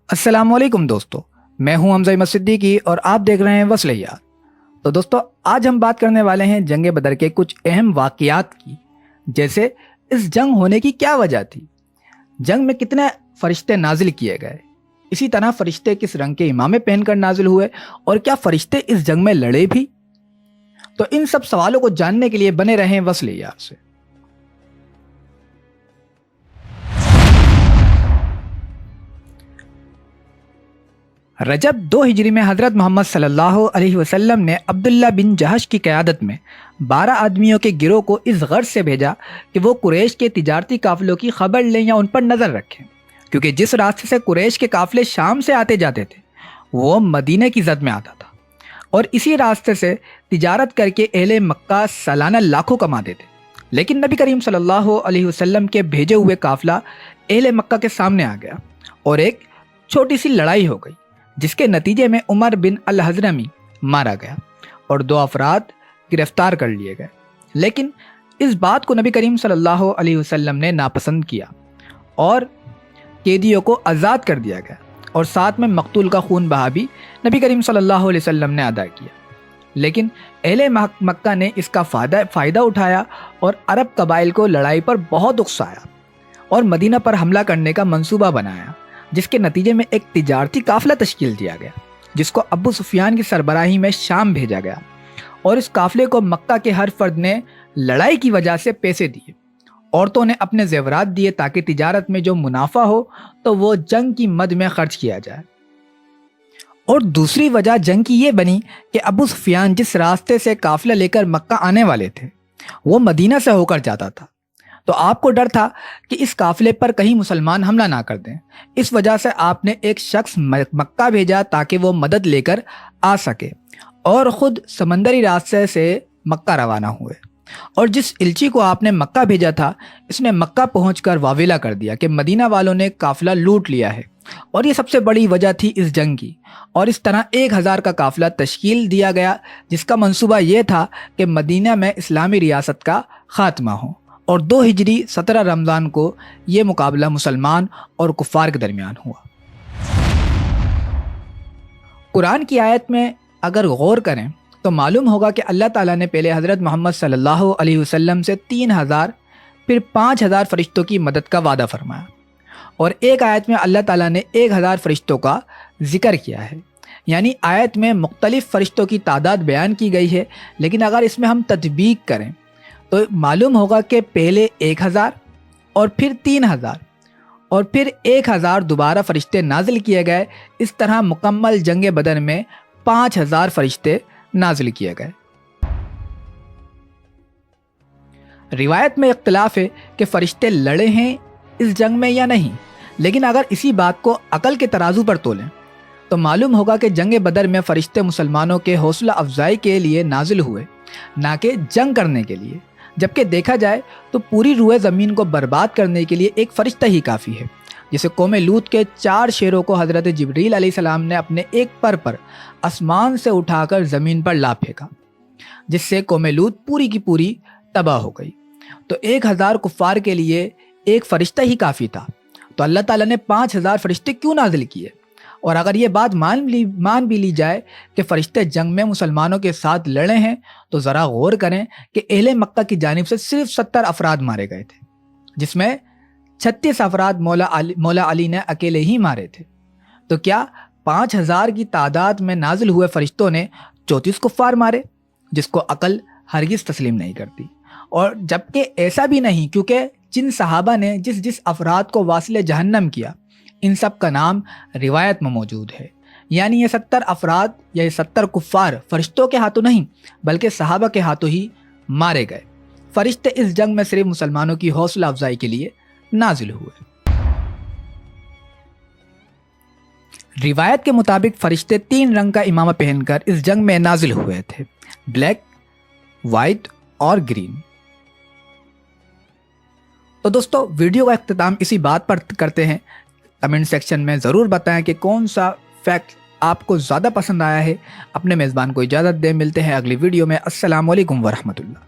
السلام علیکم دوستو، میں ہوں حمزہ احمد صدیقی اور آپ دیکھ رہے ہیں وصل یار۔ تو دوستو، آج ہم بات کرنے والے ہیں جنگ بدر کے کچھ اہم واقعات کی، جیسے اس جنگ ہونے کی کیا وجہ تھی، جنگ میں کتنے فرشتے نازل کیے گئے، اسی طرح فرشتے کس رنگ کے امامے پہن کر نازل ہوئے اور کیا فرشتے اس جنگ میں لڑے بھی۔ تو ان سب سوالوں کو جاننے کے لیے بنے رہیں وصل یار سے۔ رجب 2 ہجری میں حضرت محمد صلی اللہ علیہ وسلم نے عبداللہ بن جہش کی قیادت میں 12 آدمیوں کے گروہ کو اس غرض سے بھیجا کہ وہ قریش کے تجارتی قافلوں کی خبر لیں یا ان پر نظر رکھیں، کیونکہ جس راستے سے قریش کے قافلے شام سے آتے جاتے تھے وہ مدینہ کی زد میں آتا تھا، اور اسی راستے سے تجارت کر کے اہل مکہ سالانہ لاکھوں کماتے تھے۔ لیکن نبی کریم صلی اللہ علیہ وسلم کے بھیجے ہوئے قافلہ اہل مکہ کے سامنے آ گیا اور ایک چھوٹی سی لڑائی ہو گئی، جس کے نتیجے میں عمر بن الحضرمی مارا گیا اور 2 افراد گرفتار کر لیے گئے۔ لیکن اس بات کو نبی کریم صلی اللہ علیہ وسلم نے ناپسند کیا اور قیدیوں کو آزاد کر دیا گیا، اور ساتھ میں مقتول کا خون بہا بھی نبی کریم صلی اللہ علیہ وسلم نے ادا کیا۔ لیکن اہل مکہ نے اس کا فائدہ اٹھایا اور عرب قبائل کو لڑائی پر بہت اکسایا اور مدینہ پر حملہ کرنے کا منصوبہ بنایا، جس کے نتیجے میں ایک تجارتی قافلہ تشکیل دیا گیا، جس کو ابو سفیان کی سربراہی میں شام بھیجا گیا، اور اس قافلے کو مکہ کے ہر فرد نے لڑائی کی وجہ سے پیسے دیے، عورتوں نے اپنے زیورات دیے تاکہ تجارت میں جو منافع ہو تو وہ جنگ کی مد میں خرچ کیا جائے۔ اور دوسری وجہ جنگ کی یہ بنی کہ ابو سفیان جس راستے سے قافلہ لے کر مکہ آنے والے تھے وہ مدینہ سے ہو کر جاتا تھا، تو آپ کو ڈر تھا کہ اس قافلے پر کہیں مسلمان حملہ نہ کر دیں۔ اس وجہ سے آپ نے ایک شخص مکہ بھیجا تاکہ وہ مدد لے کر آ سکے، اور خود سمندری راستے سے مکہ روانہ ہوئے، اور جس الچی کو آپ نے مکہ بھیجا تھا اس نے مکہ پہنچ کر واویلا کر دیا کہ مدینہ والوں نے قافلہ لوٹ لیا ہے، اور یہ سب سے بڑی وجہ تھی اس جنگ کی۔ اور اس طرح 1000 کا قافلہ تشکیل دیا گیا، جس کا منصوبہ یہ تھا کہ مدینہ میں اسلامی ریاست کا خاتمہ ہو، اور 2 ہجری 17 رمضان کو یہ مقابلہ مسلمان اور کفار کے درمیان ہوا۔ قرآن کی آیت میں اگر غور کریں تو معلوم ہوگا کہ اللہ تعالیٰ نے پہلے حضرت محمد صلی اللہ علیہ وسلم سے 3000 پھر 5000 فرشتوں کی مدد کا وعدہ فرمایا، اور ایک آیت میں اللہ تعالیٰ نے 1000 فرشتوں کا ذکر کیا ہے، یعنی آیت میں مختلف فرشتوں کی تعداد بیان کی گئی ہے، لیکن اگر اس میں ہم تطبیق کریں تو معلوم ہوگا کہ پہلے 1000 اور پھر 3000 اور پھر 1000 دوبارہ فرشتے نازل کیے گئے۔ اس طرح مکمل جنگ بدر میں 5000 فرشتے نازل کیے گئے۔ روایت میں اختلاف ہے کہ فرشتے لڑے ہیں اس جنگ میں یا نہیں، لیکن اگر اسی بات کو عقل کے ترازو پر تولیں تو معلوم ہوگا کہ جنگ بدر میں فرشتے مسلمانوں کے حوصلہ افزائی کے لیے نازل ہوئے، نہ کہ جنگ کرنے کے لیے، جبکہ دیکھا جائے تو پوری روئے زمین کو برباد کرنے کے لیے ایک فرشتہ ہی کافی ہے، جسے قوم لوط کے 4 شیروں کو حضرت جبریل علیہ السلام نے اپنے ایک پر آسمان سے اٹھا کر زمین پر لا پھینکا، جس سے قوم لوط پوری کی پوری تباہ ہو گئی۔ تو 1000 کفار کے لیے ایک فرشتہ ہی کافی تھا، تو اللہ تعالیٰ نے 5000 فرشتے کیوں نازل کیے؟ اور اگر یہ بات مان بھی لی جائے کہ فرشتے جنگ میں مسلمانوں کے ساتھ لڑے ہیں، تو ذرا غور کریں کہ اہل مکہ کی جانب سے صرف 70 افراد مارے گئے تھے، جس میں 36 افراد مولا علی نے اکیلے ہی مارے تھے۔ تو کیا 5000 کی تعداد میں نازل ہوئے فرشتوں نے 34 کفار مارے؟ جس کو عقل ہرگز تسلیم نہیں کرتی۔ اور جبکہ ایسا بھی نہیں، کیونکہ جن صحابہ نے جس افراد کو واصل جہنم کیا، ان سب کا نام روایت میں موجود ہے، یعنی یہ 70 افراد یا یہ 70 کفار فرشتوں کے ہاتھوں نہیں بلکہ صحابہ کے ہاتھوں ہی مارے گئے۔ فرشتے اس جنگ میں صرف مسلمانوں کی حوصلہ افزائی کے لیے نازل ہوئے۔ روایت کے مطابق فرشتے 3 رنگ کا امامہ پہن کر اس جنگ میں نازل ہوئے تھے، بلیک، وائٹ اور گرین۔ تو دوستو، ویڈیو کا اختتام اسی بات پر کرتے ہیں، کمنٹ سیکشن میں ضرور بتائیں کہ کون سا فیکٹ آپ کو زیادہ پسند آیا ہے۔ اپنے میزبان کو اجازت دیں، ملتے ہیں اگلی ویڈیو میں۔ السلام علیکم ورحمۃ اللہ۔